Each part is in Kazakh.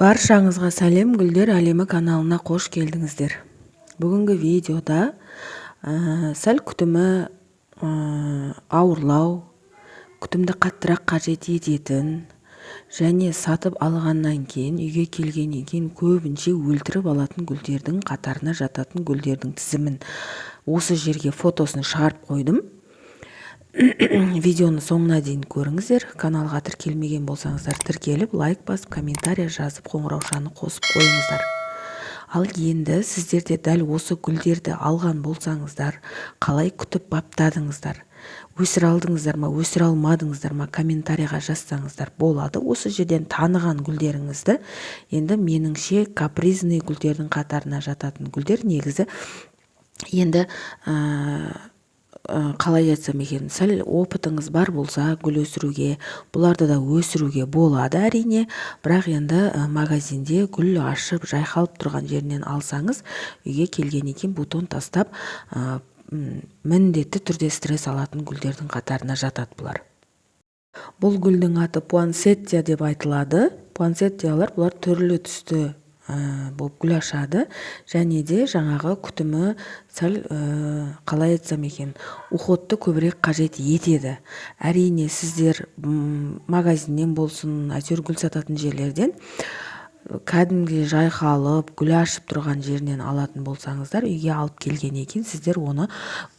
Баршаңызға сәлем, Гүлдер әлемі каналына қош келдіңіздер. Бүгінгі видеода сәл күтімі ауырлау, күтімді қаттырақ қажет ететін және сатып алғаннан кейін, үйге келгеннен кейін көбінше өлтіріп алатын гүлдердің қатарына жататын гүлдердің тізімін осы жерге фотосын шығарып қойдым. Видеоны соңына дейін көріңіздер. Каналға тіркелмеген болсаңыздар тіркеліп, лайк басып, комментария жазып, қоңыраушаны қосып қойыңыздар. Ал енді сіздерде дәл осы гүлдерді алған болсаңыздар, қалай күтіп баптадыңыздар? Өсіре алдыңыздар ма, өсіре алмадыңыздар ма, комментарияға жазсаңыздар болады. Осы жерден таныған гүлдеріңізді, енді меніңше капризный гүлдердің қатарына жататын гүлдер негізі енді қалай айтсам екен, сәл опытыңыз бар болса гүл өсіруге, бұларды да өсіруге болады әрине, бірақ енді магазинде гүл ашып жайқалып тұрған жерінен алсаңыз, үйге келгеннен кейін бутон тастап міндетті түрде стресс алатын гүлдердің қатарына жатады бұлар. Бұл гүлдің аты пуансеттия деп айтылады. Пуансеттиялар бұлар түрлі түсті болып гүл ашады, және де жаңағы күтімі сәл қалай айтсам екен, уходты көбірек қажет етеді. Әрине сіздер магазиннен болсын, әйтеуір гүл сататын жерлерден кәдімгі жайқалып, гүл ашып тұрған жерінен алатын болсаңыздар, үйге алып келгеннен кейін сіздер оны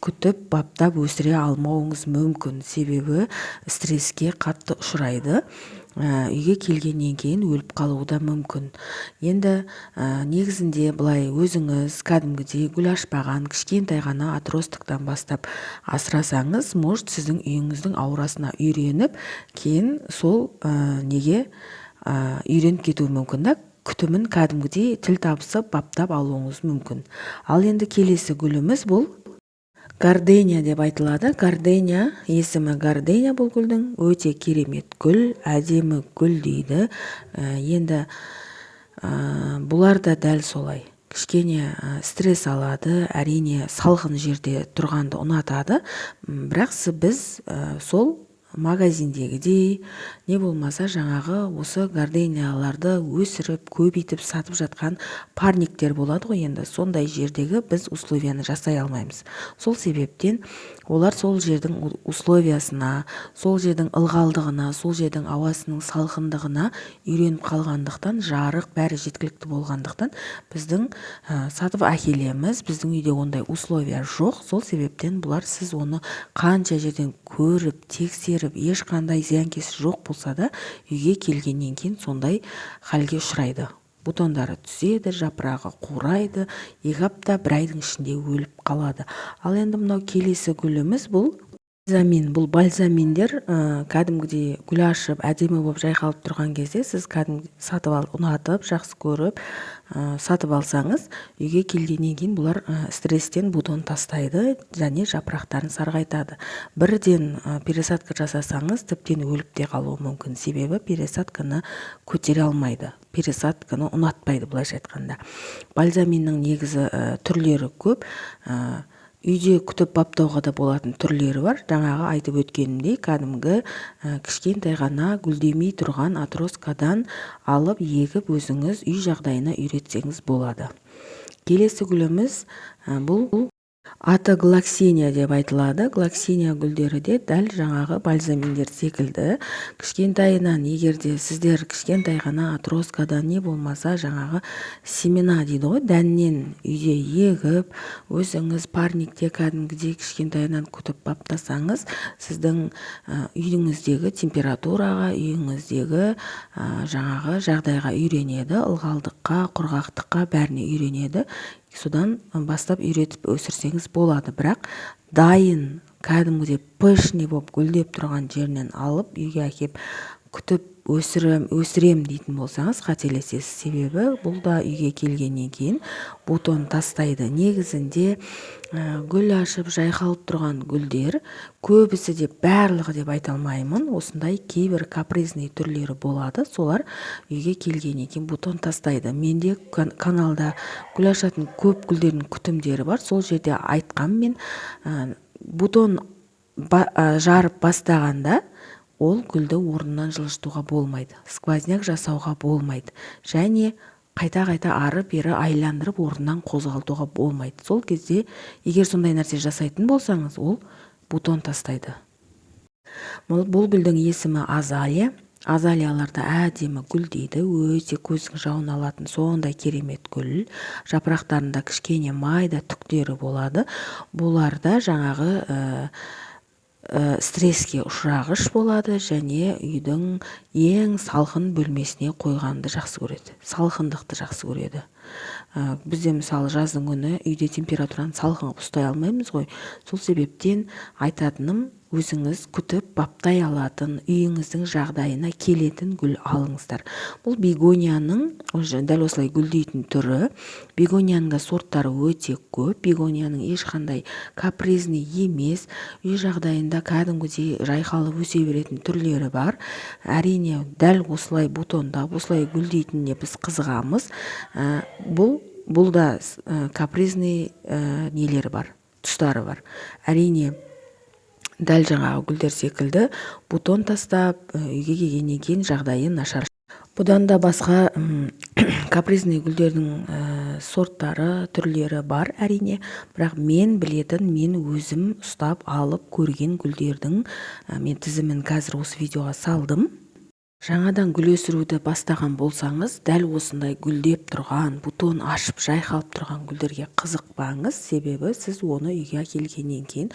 күтіп, баптап өсіре алмауыңыз мүмкін. Себебі стресске қатты ұшырайды. Үйге келгеннен кейін өліп қалуы да мүмкін. Енді негізінде былай өзіңіз кәдімгідей гүл ашпаған, кішкентай ғана отростықтан бастап асырасаңыз, может сіздің үйіңіздің аурасына үйреніп, кейін сол неге үйреніп кетуі мүмкін да, күтімін кәдімгідей тіл табысып баптап алуыңыз мүмкін. Ал енді келесі гүліміз бұл гардения деп айтылады. Гардения, есімі гардения бұл гүлдің, өте керемет гүл, әдемі гүл дейді. Енді бұлар да дәл солай. Кішкене стресс алады, әрине салқын жерде тұрғанды ұнатады, бірақ біз сол магазиндегідей, не болмаса жаңағы осы гарденияларды өсіріп, көбейтіп сатып жатқан парниктер болады ғой, енді сондай жердегі біз условияны жасай алмаймыз. Сол себептен олар сол жердің условиясына, сол жердің ылғалдығына, сол жердің ауасының салқындығына үйреніп қалғандықтан, жарық бәрі жеткілікті болғандықтан біздің сатып әкелеміз. Біздің үйде ондай условия жоқ. Сол себептен бұлар сіз оны қанша жерден көріп, тексеріп, ешқандай зиянкесі жоқ болса да, үйге келгеннен кейін сондай халге ұшырайды. Бутондары түседі, жапырағы қурайды, 2 апта, 1 айдың ішінде өліп қалады. Ал енді мынау келесі гүліміз бұл бальзамин. Бұл бальзаминдер кәдімгідей гүл ашып, әдемі болып жайқалып тұрған кезде сіз кәдімгі сатып алып, ұнатып, жақсы көріп сатып алсаңыз, үйге келгеннен кейін бұлар стресстен бутон тастайды және жапырақтарын сарғайтады. Бірден пересадка жасасаңыз, тіптен өліп те қалуы мүмкін. Себебі пересадканы көтере алмайды. Пересадканы ұнатпайды, былайша айтқанда. Бальзаминнің негізі түрлері көп. Үйде күтіп баптауға да болатын түрлері бар. Жаңағы айтып өткенімдей, кәдімгі кішкентай ғана гүлдемей тұрған отроскадан алып, егіп өзіңіз үй жағдайына үйретсеңіз болады. Келесі гүліміз бұл аты глоксиния деп айтылады. Глоксиния гүлдері де дәл жаңағы бальзаминдер секілді. Кішкентайынан, егерде сіздер кішкентай ғана отроскадан, не болмаса жаңағы семена дейді ғой, дәннен үйде егіп, өзіңіз парникте кәдімгідей кішкентайынан күтіп баптасаңыз, сіздің үйіңіздегі температураға, үйіңіздегі жаңағы жағдайға үйренеді, ылғалдыққа, құрғақтыққа бәріне үйренеді. Содан бастап үйретіп өсірсеңіз болады. Бірақ дайын кәдімгідей пышный болып гүлдеп тұрған жерінен алып, үйге әкеп күтіп өсірем дейтін болсаңыз қателесесіз. Себебі бұл да үйге келгеннен кейін бутон тастайды. Негізінде гүл ашып жайқалып тұрған гүлдер, көбісі де барлығы деп айта алмаймын, осындай кейбір капризный түрлері болады. Солар үйге келгеннен кейін бутон тастайды. Менде каналда гүл ашатын көп гүлдердің күтімдері бар. Сол жерде айтқам, мен бутон жарып бастағанда ол гүлді орнынан жылжытуға болмайды, сквозняк жасауға болмайды, және қайта-қайта ары-бері айландырып орнынан қозғалтуға болмайды. Сол кезде егер сондай нәрсе жасайтын болсаңыз, ол бутон тастайды. Бұл гүлдің есімі азалия. Азалияларда әдемі гүлдейді, өте көздің жауын алатын сондай керемет гүл. Жапырақтарында кішкене майда түктері болады. Бұларда жаңағы стресске ұшырағыш болады, және үйдің ең салқын бөлмесіне қойғанды жақсы көреді. Салқындықты жақсы көреді. Бізде мысалы жаздың күні үйде температураны салқын ұстай алмаймыз ғой. Сол себептен айтатыным, өзіңіз күтіп баптай алатын, үйіңіздің жағдайына келетін гүл алыңыздар. Бұл бегонияның дәл осылай гүлдейтін түрі. Бегонияның да сорттары өте көп. Бегонияның ешқандай капризный емес, үй жағдайында кәдімгідей жайқалып өсе беретін түрлері бар. Әрине, дәл осылай бутонда, осылай гүлдейтініне біз қызығамыз. Бұл да капризный нелері бар, тұстары бар. Әрине, дәл жаңағы гүлдер секілді бутон тастап, үйге келгеннен кейін жағдайы нашар. Бұдан да басқа капризный гүлдердің сорттары, түрлері бар әрине, бірақ мен білетін, мен өзім ұстап алып көрген гүлдердің мен тізімін қазір осы видеоға салдым. Жаңадан гүл өсіруді бастаған болсаңыз, дәл осындай гүлдеп тұрған, бутон ашып жайқалып тұрған гүлдерге қызықпаңыз, себебі сіз оны үйге келгеннен кейін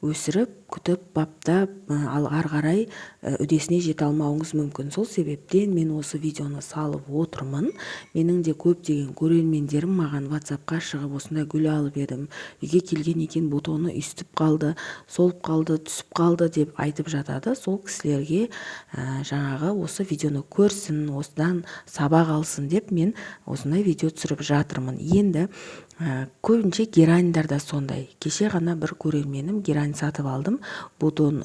өсіріп, күтіп, баптап, ал ары қарай үдесіне жете алмауыңыз мүмкін. Сол себептен мен осы видеоны салып отырмын. Менің де көптеген көрермендерім маған WhatsApp-қа шығып, осындай гүл алып едім, үйге келгеннен кейін бутоны үстіп қалды, солып қалды, түсіп қалды деп айтып жатады. Сол кісілерге жаңағы осы видеоны көрсін, осыдан сабақ алсын деп мен осындай видео түсіріп жатырмын. Енді көбінше гераньдар да сондай. Кеше ғана бір көрерменім герань сатып алдым. Бутон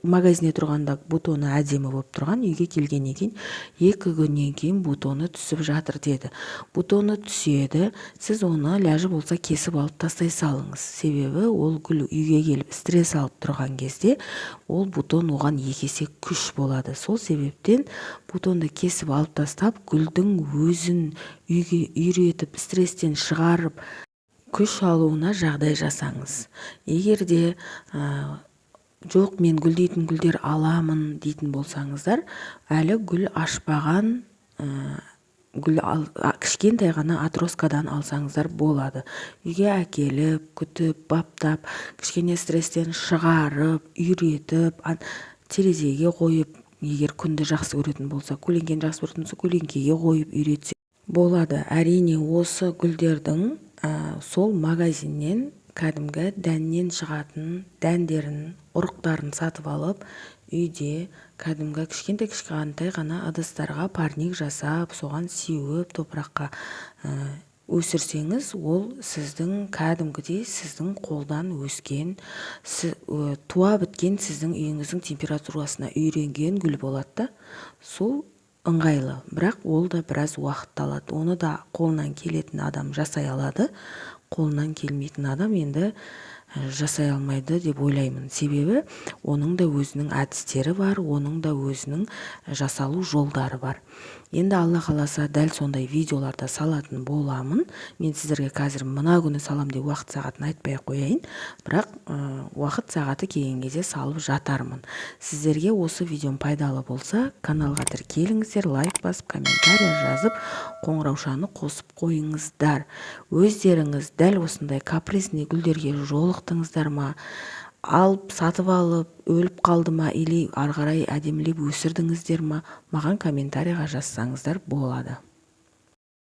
магазинде тұрғанда бутоны әдемі болып тұрған, үйге келгеннен кейін 2 күннен кейін бутоны түсіп жатыр деді. Бутоны түседі, сіз оны ләжі болса кесіп алып тастай салыңыз. Себебі ол гүл үйге келіп стресс алып тұрған кезде ол бутон оған 2 есе күш болады. Сол себептен бутонды кесіп алып тастап, гүлдің өзін үйге үйретіп, стресстен шығарып, күш алуына жағдай жасаңыз. Егер де жоқ, мен гүлдейтін гүлдер аламын дейтін болсаңыздар, әлі гүл ашпаған кішкентай ғана атроскадан алсаңыздар болады. Үйге әкеліп, күтіп, баптап, кішкене стресстен шығарып, үйретіп, терезеге қойып, егер күнді жақсы көретін болса, көлеңкені жақсы көретін болса, көлеңкеге қойып үйретсе болады. Әрине, осы гүлдердің сол магазиннен кәдімгі дәннен шығатын дәндерін, ұрықтарын сатып алып, үйде кәдімгі кішкентай ғана ыдыстарға парник жасап, соған сеуіп, топыраққа өсірсеңіз, ол сіздің кәдімгідей сіздің қолдан өскен, туа біткен сіздің үйіңіздің температурасына үйренген гүл болады. Сол ыңғайлы, бірақ ол да біраз уақыт алады. Оны да қолынан келетін адам жасай алады. Қолынан келмейтін адам енді жасай алмайды деп ойлаймын. Себебі оның да өзінің әдістері бар, оның да өзінің жасалу жолдары бар. Енді Алла қаласа дәл сондай видеоларда салатын боламын. Мен сіздерге қазір мына күні салам деп уақыт сағатын айтпай қояйын, бірақ уақыт сағаты келген кезде салып жатармын. Сіздерге осы видеом пайдалы болса, каналға тіркеліңіздер, лайк басып, комментарий жазып, қоңыраушаны қосып қойыңыздар. Өздеріңіз дәл осындай капризный гүлдерге жолықтыңыздар ма? Алып, сатып алып, өліп қалды ма, или ары қарай әдемілеп өсірдіңіздер ма? Маған комментарийға жазсаңыздар болады.